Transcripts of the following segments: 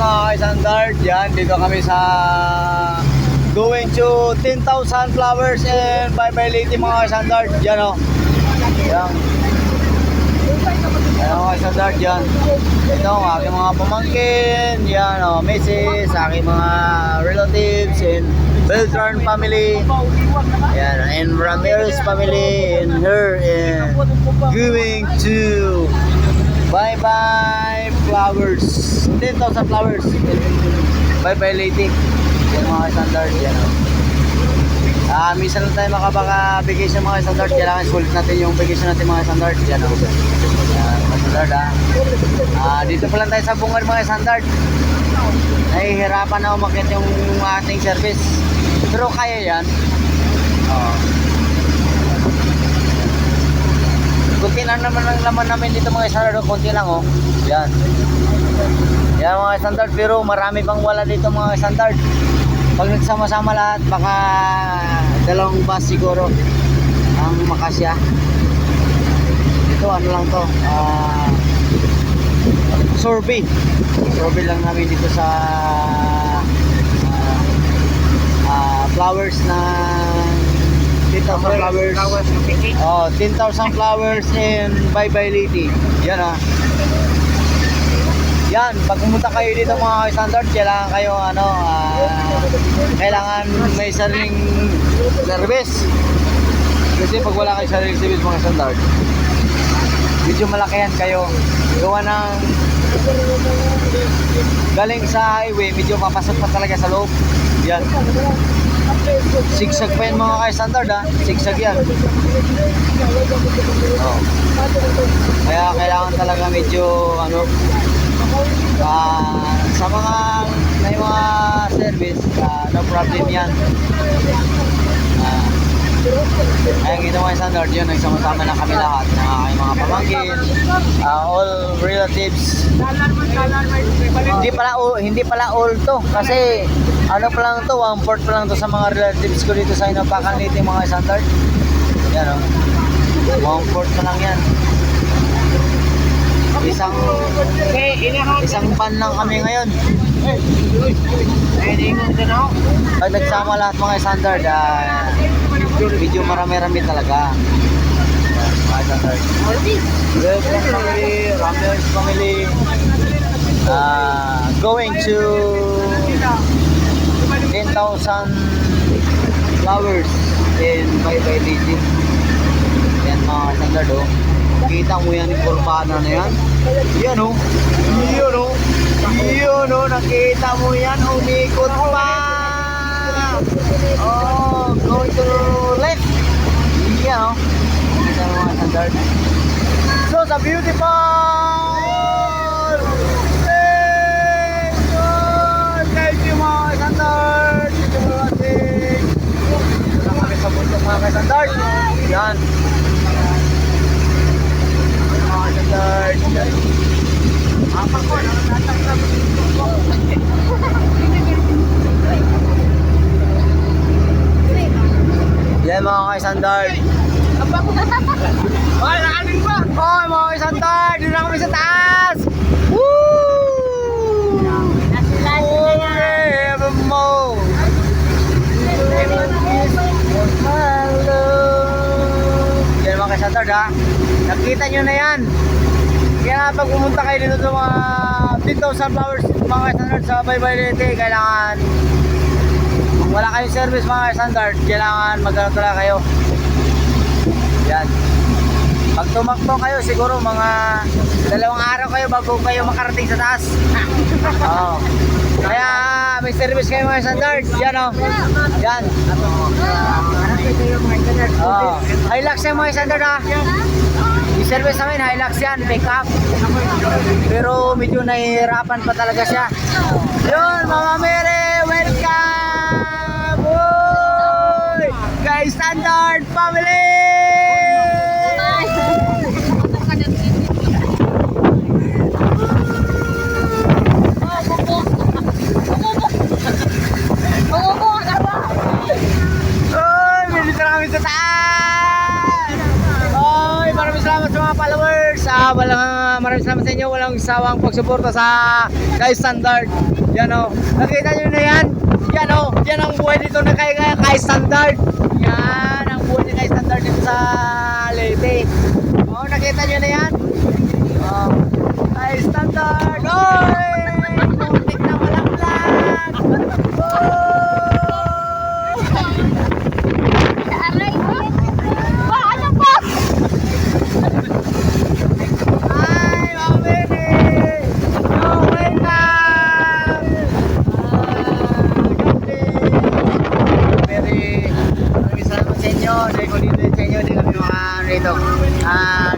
mga ka-standard, yan, dito kami sa going to 10,000 flowers and bye-bye lady mga ka-standard. Yan o. Yan. Yan mga ka-standard, yan. Ito ang aking mga pamangkin, yan o, Mrs., aking mga relatives and Beltran family, yan, and Ramirez family, and her, and going to bye-bye flowers, 10,000 flowers, bye-bye lady. Yan mga standard, yan o. Minsan lang tayo makabaka-vacation mga standard, kailangan sulit natin yung vacation natin mga standard, yan o. Yan mga standard dito pa lang tayo sa Bungar mga standard. Nahihirapan na umakit yung ating service, pero kaya yan. Kunti lang naman ang laman namin dito mga standard, kunti lang o. Yan. Yan mga standard, pero marami pang wala dito mga standard. Pag nagsama-sama lahat, baka 2 bus siguro ang makasya. Ito ano lang to, survey lang namin dito sa flowers na 10,000 flowers. 10,000 flowers and bye-bye lady. Yan yan, pag pumunta kayo dito mga standard, kailangan kayo kailangan may sariling service. Kasi pag wala kayo sariling service mga standard, medyo malakihan kayo. Gawa ng galing sa highway, medyo papasok pa talaga sa loob. Yan. Sigsag pa yan mga ka-standard sigsag yan. Kaya kailangan talaga medyo sa mga may mga service, no problem yan. Kaya ginawa yung standard yun, nagsama-sama na kami lahat ng aking mga pamangkin, all relatives. Hindi pala all to, kasi ano pa lang to, 1/4 pa lang to sa mga relatives ko dito sa Inapakan Liti mga standard. Yan o, 1/4 pa lang yan. Isang pan lang kami ngayon. Pag nagsama lahat mga standard, medyo marami-rami talaga. Mga standard, Beltran family, Ramirez family, going to 10,000 flowers in bye-bye lady. Yan mga standard o. Kita mo yan yung kurbana na yan. Yan o. Yun o. Nakita mo yan. Umikot pa. Go to left. Yan o. Kita mo mga standard. So sa beautiful thank you mga standard. Dito mo natin. Wala kami sa bundok mga standard. Yan. Yan mga ka-standard. Oy, nakaling ba? Oy mga ka-standard, doon na kami sa taas. Woo! Evermore. Yan mga ka-standard nakita nyo na yan. Kaya pag pumunta kayo dito sa mga 10,000 flowers mga standard sa bye-bye lady, kailangan kung wala kayong service mga standard, kailangan magano talaga kayo. Yan. Pag tumakbo kayo, siguro mga 2 araw kayo bago kayo makarating sa taas. Kaya may service kayo mga standard. Yan o. Yan. Hilux yung mga standard yung service namin, Hilux yan, pick up. Pero medyo nahihirapan pa talaga siya. Yun, Mama Mary, welcome! Uy! Guys, standard family! Sa taas! Oy, maraming salamat sa mga followers. Maraming salamat sa inyo. Walang sa sawang pagsuporta sa kay Standard. Yan o. Nakita nyo na yan? Yan o. Yan ang buhay dito na kay Standard. Yan ang buhay ni kay Standard dito sa Leyte. O, nakita nyo na yan? O, kay Standard. Oy! Muntik na malaklag.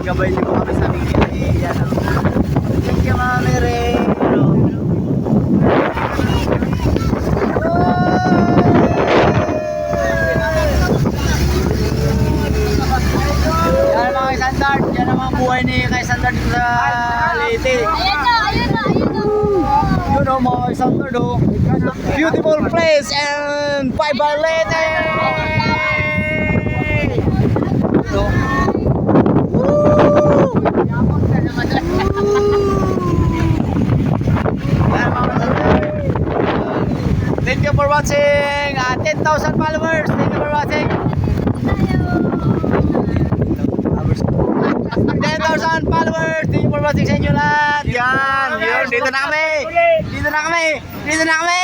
Gabay niyo po kami sa aming kiyahi. Yan o. Thank you, Mami Ray. Yan mga Standard. Yan ang mga buhay ni kay Standard dito sa Leyte. Ayan na, ayan na, ayan na. Yun o mga Standard o. Beautiful place and bye bye Leyte. Ito. Thank you for watching. 10,000 followers. Thank you for watching. 10,000 followers. Thank you for watching sa inyo lahat. Yan. Yun. Dito na kami. Dito na kami. Dito na kami.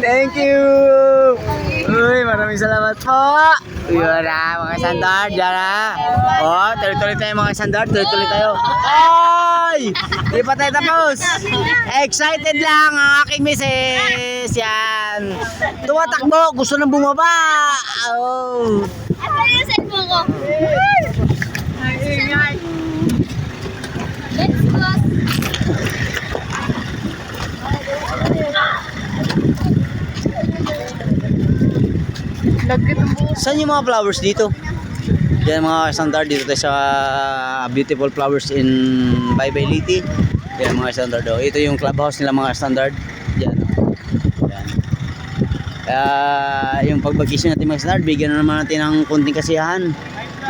Thank you. Uy, maraming salamat po. Yun na, mga Standard. Yan na. O, tuloy-tuloy tayo mga Standard. Tuloy-tuloy tayo. Oy! Di pa tayo tapos. Excited lang ang aking misis. Yan. Tumatakbo. Gusto nang bumaba. Oh. Ito yung cellphone ko. Let's go. Saan yung mga flowers dito? Yan mga Standard dito tayo sa beautiful flowers in Baybay Leyte. Yan mga Standard oh. Ito yung clubhouse nila mga Standard. Yan. Yan. Kaya yung pagbakisyon natin mga Standard, bigyan na naman natin ng konting kasiyahan.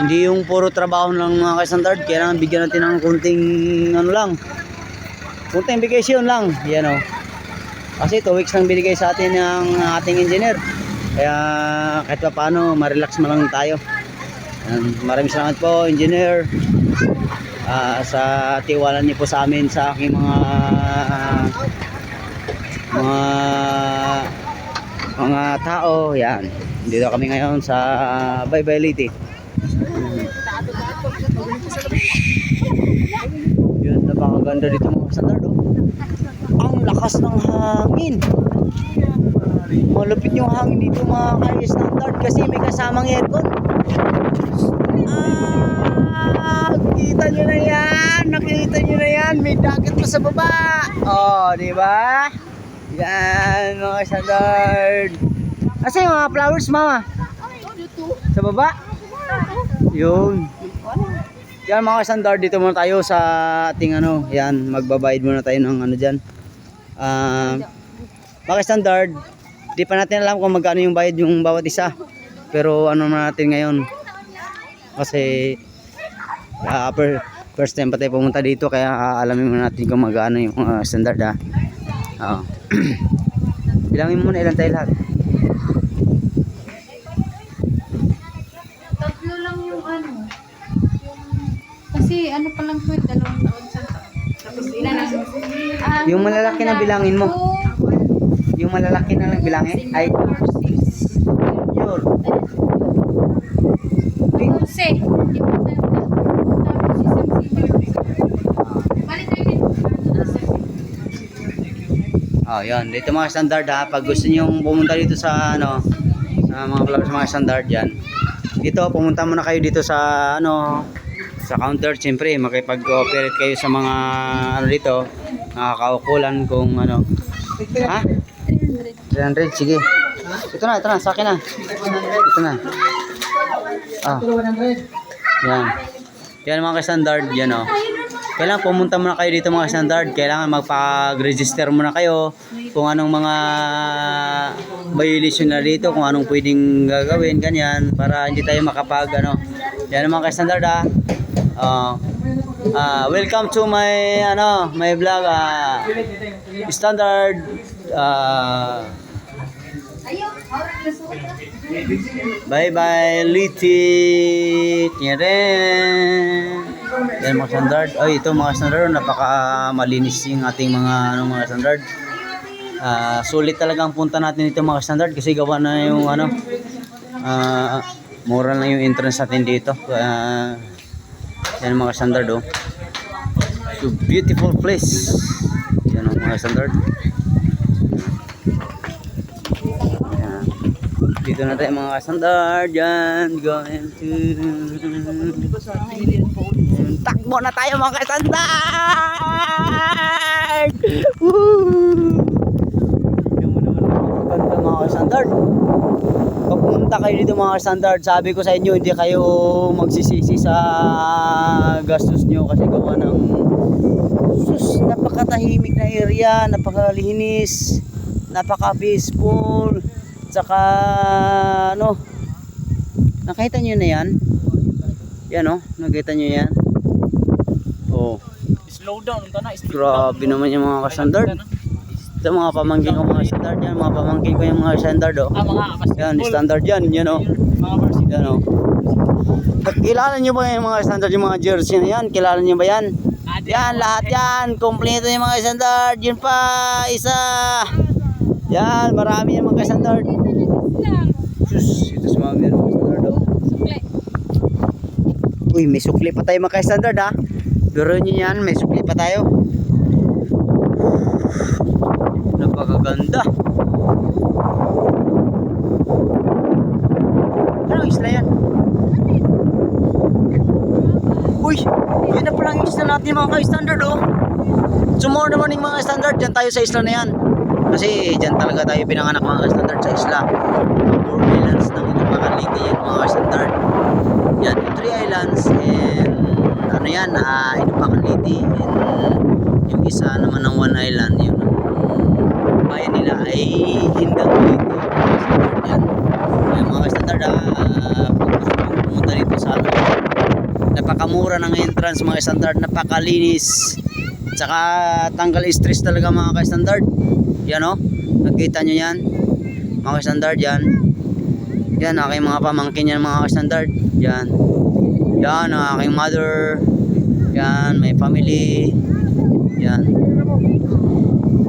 Hindi yung puro trabaho lang mga Standard, kailangan bigyan natin ng konting ano lang. Konting vacation lang. Yan oh. Kasi 2 weeks lang binigay sa atin ng ating engineer. Kaya kahit pa paano, ma-relax mo lang tayo. Maraming salamat po, engineer, sa tiwala niyo po sa amin, sa aking mga tao. Yan. Dito kami ngayon sa Baybay Leyte. Yun, napakaganda dito mga Standard. Ang lakas ng hangin. Malupit yung hangin dito mga Standard kasi may kasamang aircon. Kita nyo na yan. Nakita nyo na yan. May dagat pa sa baba. Oh, di ba? Yan mga Standard. Asa yung mga flowers mama? Sa baba? Yun. Yan mga Standard, dito muna tayo sa ating ano. Yan, magbabayad muna tayo ng ano dyan. Mga Standard, di pa natin alam kung magkano yung bayad yung bawat isa. Pero ano natin ngayon, kasi first time pa tayo pumunta dito, kaya alamin muna natin kung magkano yung Standard ha. Bilangin muna ilan tayo lahat. Tatlo lang yung ano. Kasi ano pa lang po, 2 taon sa tapos ilan na. Yung malalaki na bilangin mo. Yung malalaki na lang bilangin ay yun. 11. Oh, yun. Dito mga Standard ha. Pag gusto niyo pumunta dito sa ano, sa mga flowers mga Standard yan. Dito pumunta muna kayo dito sa ano, sa counter. Siyempre makipag-cooperate kayo sa mga ano dito, nakakaukulan kung ano. Ha? 300, sige. Ito na, sa akin na. Ito na. Yan. Yan mga Standard, yan oh. Kailangan pumunta muna kayo dito mga Standard. Kailangan magpag-register muna kayo kung anong mga violation na dito, kung anong pwedeng gagawin, ganyan, para hindi tayo makapag ano, Yan ang mga ka-standard ha. Welcome to my my vlog standard bye bye Liti Tieren. Yan mga standard. Ay ito mga standard, napaka malinis yung ating mga mga standard. Sulit talaga ang punta natin dito mga standard kasi gawa na yung mura lang yung entrance natin dito. Yan mga standard oh. So beautiful place. Yan ang mga standard. Yan. Dito na tayo mga standard. Yan. Going to takbo na tayo mga standard. Woo! Yan mo naman maganda mga standard. Pag pumunta kayo dito mga standard, sabi ko sa inyo, hindi kayo magsisisi sa gastos nyo kasi gawa ng napakatahimik na area, napakalinis, napaka-peaceful, tsaka nakita nyo na yan? Yan nakita nyo yan? Oh. Slow down, Grabe naman yung mga ka-standard. Ito mga pamangkin ko mga standard yan, mga pamangkin ko yung mga standard Yan, standard yan, yan Kilala nyo ba yung mga standard, yung mga jersey na yan? Kilala nyo ba yan? Yan, lahat yan, kompleto yung mga standard. Yun pa, isa. Yan, marami yung mga standard. Sus, ito sa mga standard Uy, may sukli pa tayo mga standard ha. Pero nyo yan, may sukli pa tayo. Napakaganda. Anong isla yan? Uy, yun na palang isla natin mga ka-standard Tomorrow naman yung mga standard, dyan tayo sa isla na yan. Kasi dyan talaga tayo pinanganak mga ka-standard sa isla. 4 islands ng Inupakaliti yan mga ka-standard. Yan, 3 islands and Inupakaliti and yung isa naman ng 1 island yun bayan nila ay Hindang Liti. Yan. Ay, mga standard pag gusto nyo pumunta dito sa napakamura ng entrance mga standard, napakalinis, tsaka tanggal stress talaga mga ka-standard. Yan nakita nyo yan mga ka-standard. Yan aking mga pamangkin yan mga ka-standard. Yan aking mother. Yan may family. Yan.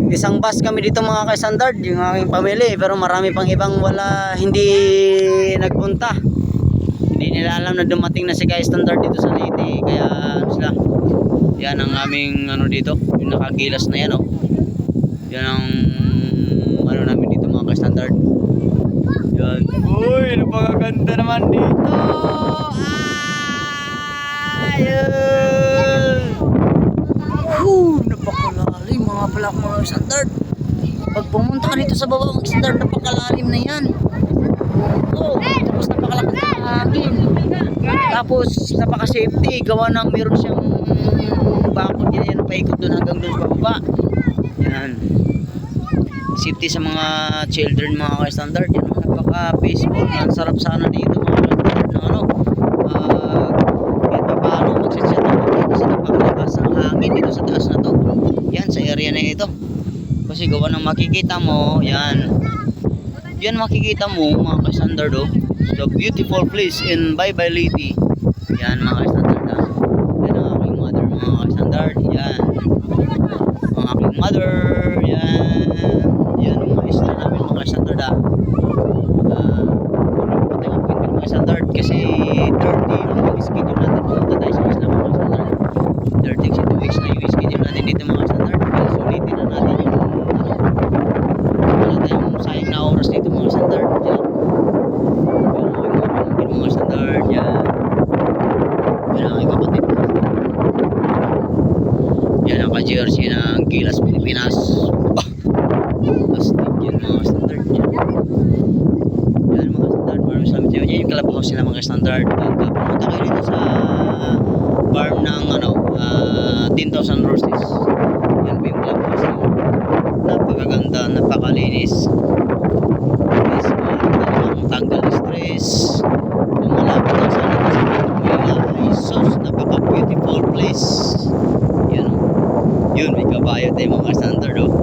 Isang bus kami dito mga ka-standard, yung aking pamilya, pero marami pang ibang hindi nagpunta. Hindi nila alam na dumating na si ka-standard dito sa Leyte, kaya sila. Yan ang aming dito, yung nakagilas na yan Yan ang namin dito mga ka-standard. Yan. Uy, napakaganda naman dito. Napakalalim mga pala mga standard. Pag pumunta ka dito sa baba mga standard, napakalalim na yan. Tapos napakalakas na hangin. Tapos napaka-safety. Gawa ng meron siyang bakod yan paikot doon hanggang doon sa baba. Yan. Safety sa mga children mga ka-standard. Yan napaka-peaceful. Ang sarap sana dito mga ka-standard ng paano magsisya tayo dito sa napakalakas ng hangin dito sa taas na to. Yan sa area na ito. Kasi gawa ng makikita mo, yan makikita mo mga ka-standard the beautiful place in Baybay Liti. Yan mga ka-standard Yan ang aking mother mga ka-standard. Yan ang aking mother. Yan ang mga isla namin mga ka-standard mga standard kasi 30 yung schedule natin pumunta tayo sa isla mga standard. 32 weeks na yung schedule natin dito mga standard. Kaya sulitin na natin yung wala tayong sayang na oras dito mga standard. Yan mga standard. Yan ang aking kapatid. Yan ang ka-jersey ng Gilas Pilipinas. Plastic yan mga standard. Yan mga standard. Maraming salamat yun. Yan yung clubhouse sila mga standard. Pumunta kayo dito sa farm ng 10,000 roses. Yan po yung clubhouse nila. Napakaganda, napakalinis. Peaceful, talagang tanggal stress. Kung malapit lang sana kasi natin mga standard oh.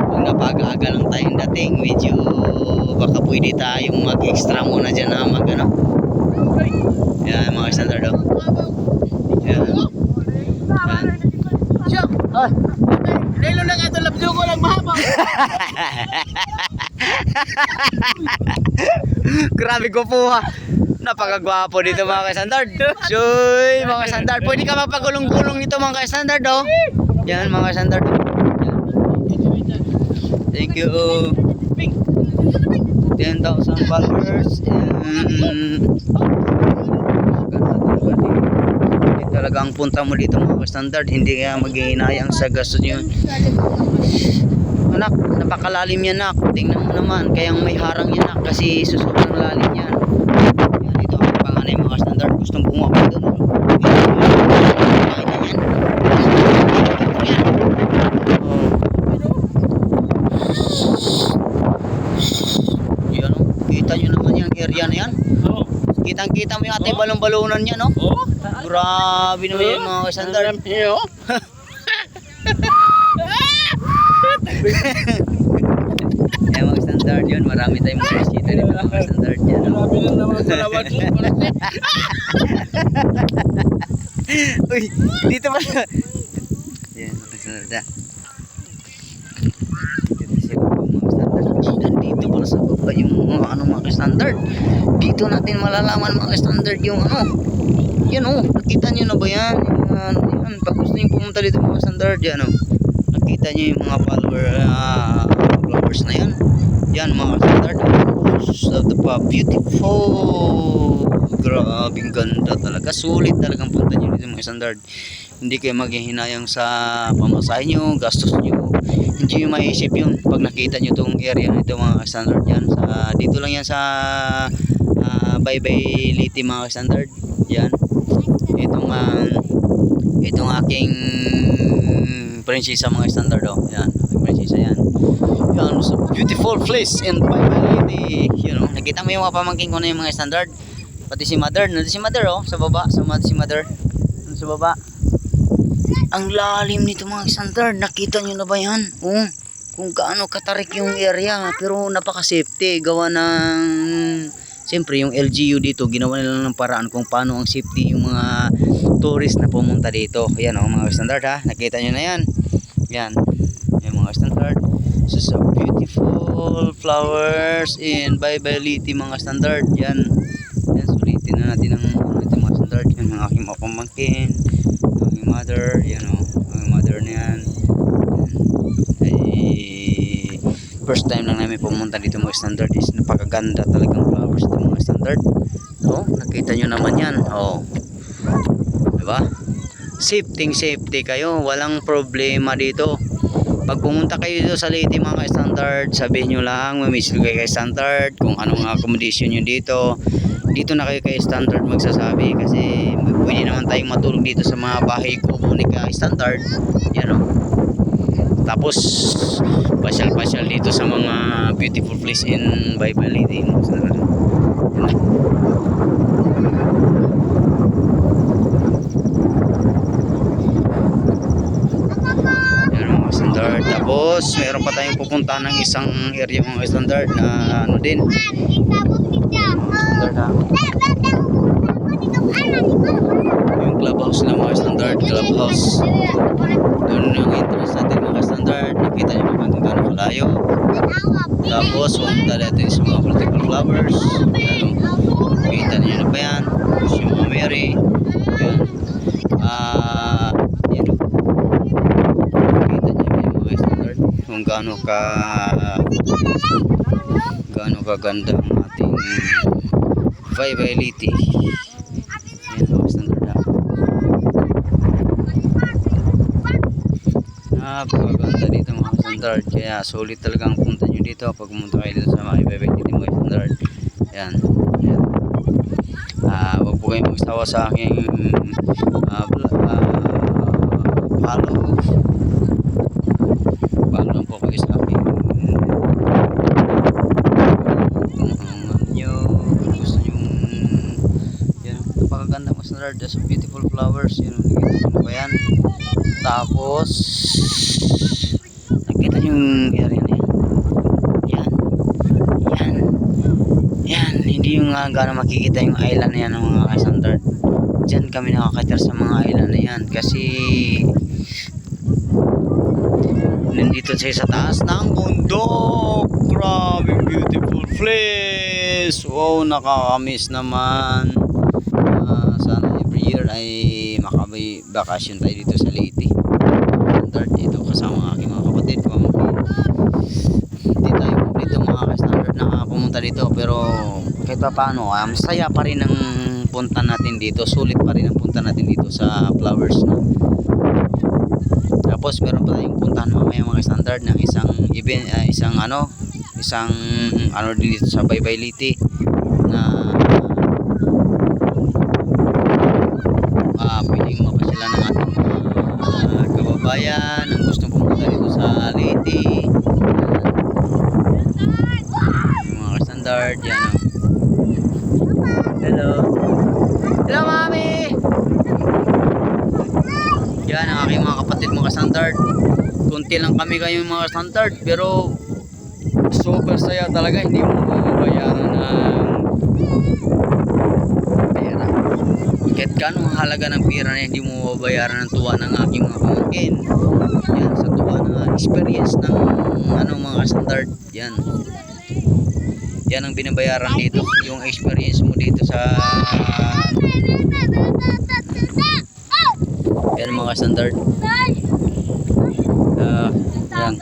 Kung napag-aga lang tayong dating, medyo baka pwede tayong mag-extra muna dyan na mag ano. Yan mga standard oh. Yan. Yan. Ay. Lalo lang ito, labdo ko lang mahaba. Grabe ko po ha. Napakagwapo dito mga ka-standard. Soy, mga ka-standard. Pwede ka mapagulong-gulong dito mga ka-standard oh. Yan mga ka-standard. Thank you. 10,000 followers. Hindi talaga ang punta mo dito mga ka-standard. Hindi kaya maghihinayang sa gastos nyo. Anak, napakalalim yan nak. Tingnan mo naman, kayang may harang yan nak kasi sobrang lalim yan. Yan, ito ang panganay mga standard. Gustong bumaba doon. Kain na yan. Yan o, kita nyo naman yung area na yan. Kitang kita mo yung ating balong-balunan yan o. Grabe naman yung mga standard. Yan mga standard yun, marami tayong mga bisita dito mga standard yan. Marami lang naman sa lawan mo. Uy, dito pa na. Yan mga standard ha. Dito sila mga standard. Nandito pala sa baba yung mga ano mga standard. Dito natin malalaman mga standard yung ano. Yan o, nakita nyo na ba yan? Yung ano yan, pag gusto nyo pumunta dito mga standard yan o. Nakita nyo yung mga followers na yan. Yan mga standard. Beautiful. Grabing ganda talaga. Sulit talagang punta nyo dito mga standard. Hindi kayo maghihinayang sa pamasahe nyo, gastos nyo. Hindi nyo maisip yun pag nakita nyo itong area na ito mga standard yan. Dito lang yan sa Baybay Liti mga standard. Yan. Itong aking prinsesa mga standard oh. Yan, aking prinsesa yan. Yan, so beautiful place in Baybay Liti. You know, nakita mo yung mga pamangkin ko na yung mga standard. Pati si mother, nandito si mother oh, sa baba, si mother. Nandito sa baba. Ang lalim nito mga standard. Nakita nyo na ba yan? Oh, kung gaano katarik yung area, pero napaka-safety gawa ng siyempre yung LGU dito, ginawa nila ng paraan kung paano ang safety yung mga tourist na pumunta dito. Ayan o mga standard ha, nakita nyo na yan. Yan, yung mga standard. So, beautiful flowers in Baybay Liti mga standard. Yan, yan sulitin na natin ang ito mga standard. Yan ang aking mga pamangkin, aking mother. Yan o, aking mother na yan. First time lang namin pumunta dito mga standard. Is napakaganda talagang flowers dito mga standard. Oh, nakita nyo naman yan. Oh, diba? Safety kayo, walang problema dito. Pag pumunta kayo dito sa Leyte mga standard, sabihin nyo lang, mamisilo kayo kay standard kung anong accommodation nyo dito. Dito na kayo kay standard magsasabi kasi pwede naman tayong matulog dito sa mga bahay kubo ni kay standard. Yan o. Tapos pasyal-pasyal dito sa mga beautiful place in Baybay Liti. Yan mga standard. Tapos meron pa tayong pupuntahan ng isang area mga standard na ano din. Standard ha. Yung clubhouse na mga standard, clubhouse. Doon yung entrance natin mga standard. Nakita nyo naman kung gano'n kalayo. Tapos pumunta natin sa mga political flowers. Yan, nakita nyo na ba yan? Si Mama Mary. Yan. Yan. Nakita nyo yung mga standard. Kung gano'n kaganda ang ating Baybay Liti. Yan mga standard ha. Napakaganda dito mga standard, kaya sulit talaga ang punta nyo dito pag pumunta kayo dito sa mga Baybay Liti mga standard. Yan, yan. Huwag po kayong magsawa sa aking follow lang po kayo sa aking kung nyo gusto nyo. Yan, napakaganda mga standard, there's beautiful flowers. Yan, nakita nyo ba yan? Tapos yung area na yan. Yan, hindi yung gano'n makikita yung island na yan ng mga ka-standard. Diyan kami nakakatira sa mga island na yan kasi nandito sa taas ng bundok. Grabe beautiful place. Wow, nakakamiss naman. Sana every year ay makabay-bakasyon tayo dito sa Leyte. Standard dito kasama ang aking mga kapatid. Hindi tayo dito mga ka-standard na pumunta dito, pero kahit pa paano, masaya pa rin ang punta natin dito. Sulit pa rin ang punta natin dito sa flowers na. Tapos meron pa tayong puntahan mamaya mga standard ng isang event, isang dito sa Baybay Leyte na pwedeng mapasila ng ating mga kababayan ang gustong pumunta dito sa Leyte. Yung mga standard yan. Hello mami. Yan ang aking mga kapatid mga standard. Kunti lang kami kayo mga standard, pero super saya talaga. Hindi mo mababayaran ng pera. Kahit kanong halaga ng pera na hindi mo mababayaran ng tuwa ng aking mga pamangkin. Yan, sa tuwa ng experience ng mga standard. Yan ang binabayaran dito, yung experience mo dito sa yan mga standard. Yan.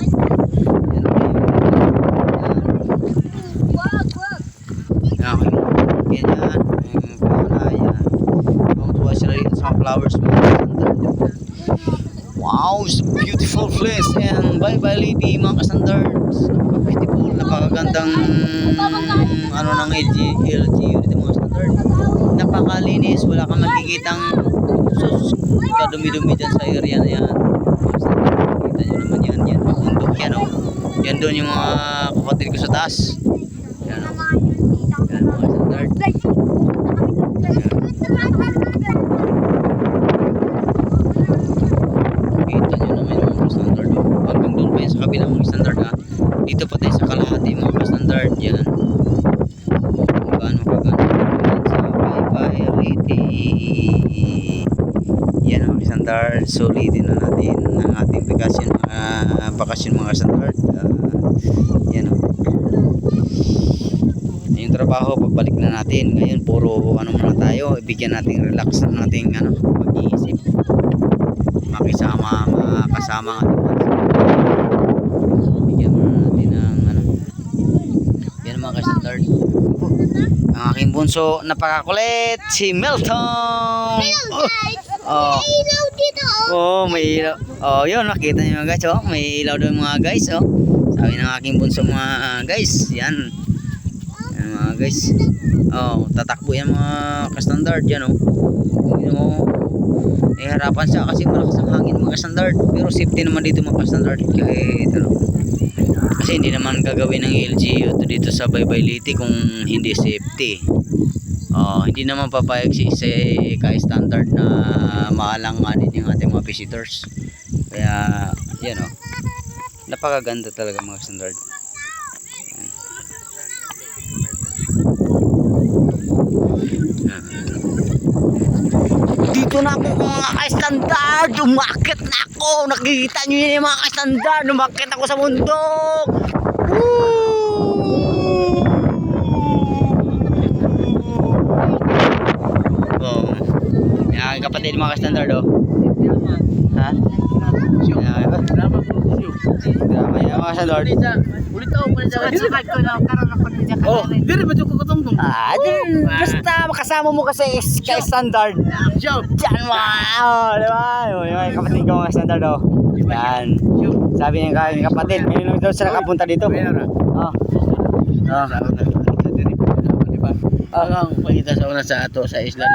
Flowers mga standard. Wow, it's a beautiful place. And Baybay Leyte mga standards. Beautiful, napakagandang ng LGU dito mga standard. Napakalinis, wala kang makikitang kadumi-dumi dyan sa area na yan. Kita nyo naman yan pabundok yan yan doon yung mga kapatid ko sa taas. Yan mga standard. Kita nyo naman yung mga standard. Hanggang doon pa yan sa kabilang mga standard ha. Dito pa tayo sa kalahati mga standard. Yan gaano kaganda sa Baybay Leyte. Yan ang standard. Solidin na natin ang ating bakasyon mga standard. Yan yung trabaho, pagbalik na natin. Ngayon puro muna tayo, ibigyan natin relax ng ating pag-iisip, makasama ang ating bigyan muna natin ng yan mga ka-standard. Ang aking bunso, napakakulit, si Melton. May ilaw. Yun, nakita niyo mga guys, may ilaw doon mga guys, sabi ng aking bunso mga guys, yan mga guys. Tatakbo yan mga ka-standard yan harapan siya kasi malakas ang hangin mga ka-standard, pero safety naman dito mga ka-standard kahit kasi hindi naman gagawin ng LGU dito sa Baybay Leyte kung hindi safety. Hindi naman papayag si ka-standard na maalanganin yung ating mga visitors, kaya yan napakaganda talaga mga standard. Dito na ako mga ka-standard, umakit na ako, nakikita nyo yun yung mga ka-standard, umakit ako sa bundok. Yan kapatid mga ka-standard ha? Drama yan mga ka-standard. Diri ba ko katungtong? Basta makasama mo kasi ka-standard. Diyan wow, di ba? Yung kapatid ko mga standard yan. Sabi niya kapatid, ngayon lang daw sila nakapunta dito. Ang pagkita sa una sa ato sa isla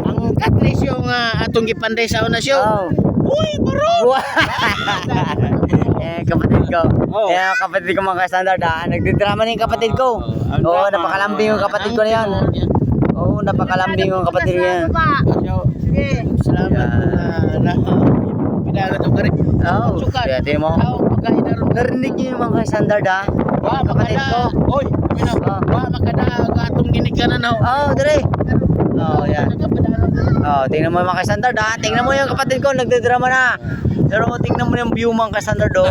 ang katlis yung atong gipanday sa una siyo. Uy, bro! Kapatid ko. Kapatid ko mga standard nagdidrama na yung kapatid ko. Napakalambing yung kapatid ko na yan. Napakalambing yung kapatid ko yan. Sige. Salamat na pinala to kare. Oo, kaya tingnan mo. Tao, pagkain na ron. Narinig niyo yung mga standard ha? Wa, Kapatid makada. ko. Oy, mino. Wa, makada. Gatong ginikanan na. Oo, dire. Oo, yan. Oo, tingnan mo yung mga standard ha. Tingnan mo yung kapatid ko, nagdadrama na. Pero tingnan mo yung view mga standard oh.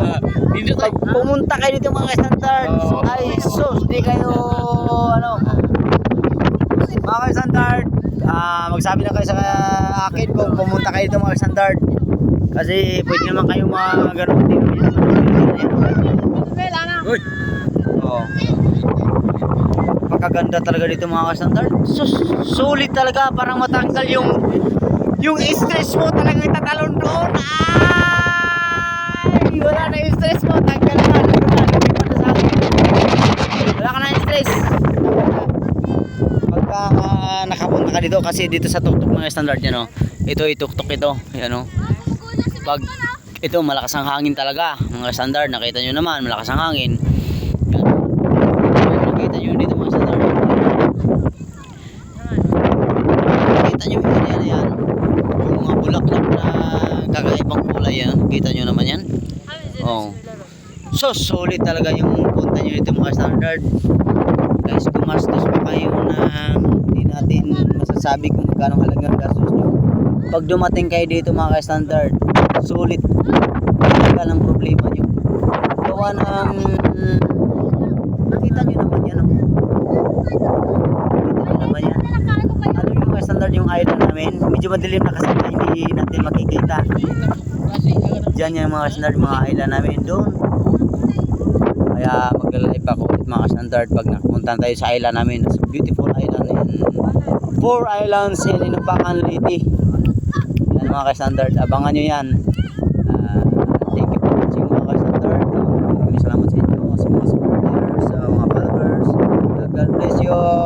Dito Pag pumunta kayo dito mga standard, ay sus, di kayo ano. Mga standard, magsabi na kayo sa akin kung pumunta kayo dito mga standard. Kasi pwede naman kayo mga ganun din. Uy. Oo. Pagkaganda talaga dito mga standard. Sus, sulit talaga, parang matanggal yung stress mo talaga itatalon doon. Ay, wala na yung stress mo, tanggal na. Lumipat na sa akin. Wala ka na yung stress. Pagka nakapunta ka dito, kasi dito sa tuktok mga standard yan, oh. Ito, ituktok ito. Yan, oh. Pag ito, malakas ang hangin talaga. Mga standard, nakita nyo naman, malakas ang hangin. Yan. Nakita nyo dito mga standard. Nakita nyo yan. Yung mga bulaklak na kakaibang kulay yan. Kita nyo naman yan. Oh. So solid talaga yung punta nyo dito mga standard. Guys, gumastos pa kayo na hindi natin masasabi kung magkano halagang gastos nyo. Pag dumating kayo dito mga standard, sulit talaga ng problema nyo. Gawa ng nakita nyo naman yan. Oh. Nakita nyo naman yan. Ano yung mga standard yung island namin? Medyo madilim na kasi hindi natin makikita. Diyan yung mga standard mga island namin doon. Kaya mag-live ako ulit mga standard pag nakapunta tayo sa island namin. It's a beautiful island in 4 islands in Inupacan Leyte. Yan mga standard, abangan nyo yan. Thank you for watching mga standard. Maraming salamat sa inyo, sa mga supporters, sa mga followers. God bless you.